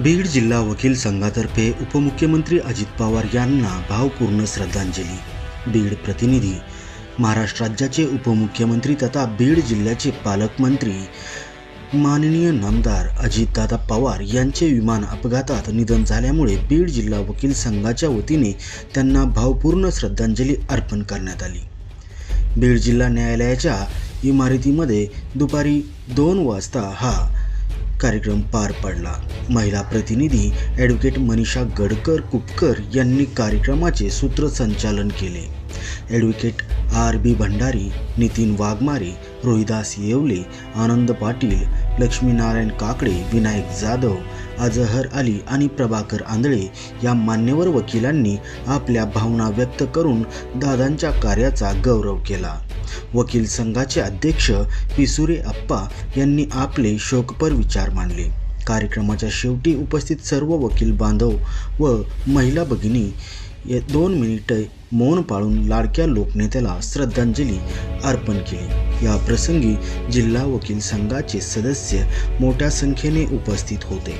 बीड जिल्हा वकील संघातर्फे उपमुख्यमंत्री अजित पवार यांना भावपूर्ण श्रद्धांजली। बीड प्रतिनिधी। महाराष्ट्र राज्याचे उपमुख्यमंत्री तथा बीड जिल्ह्याचे पालकमंत्री माननीय नामदार अजितदादा पवार यांचे विमान अपघातात निधन झाल्यामुळे बीड जिल्हा वकील संघाच्या वतीने त्यांना भावपूर्ण श्रद्धांजली अर्पण करण्यात आली। बीड जिल्हा न्यायालयाच्या इमारतीमध्ये दुपारी 2 वाजता हा कार्यक्रम पार पडला। महिला प्रतिनिधी ॲडव्होकेट मनीषा गडकर कुपकर यांनी कार्यक्रमाचे सूत्रसंचालन केले। ॲडव्होकेट RB भंडारी, नितीन वाघमारे, रोहिदास येवले, आनंद पाटील, लक्ष्मीनारायण काकडे, विनायक जाधव, अजहर अली आणि प्रभाकर आंधळे या मान्यवर वकिलांनी आपल्या भावना व्यक्त करून दादांच्या कार्याचा गौरव केला। वकील संघाचे अध्यक्ष पिसुरे अप्पा यांनी आपले शोकपर विचार मांडले। कार्यक्रमाच्या शेवटी उपस्थित सर्व वकील बांधव व महिला भगिनी 2 मिनिटे मौन पाळून लाडक्या लोकनेत्याला श्रद्धांजली अर्पण केली। या प्रसंगी जिल्हा वकील संघाचे सदस्य मोठ्या संख्येने उपस्थित होते।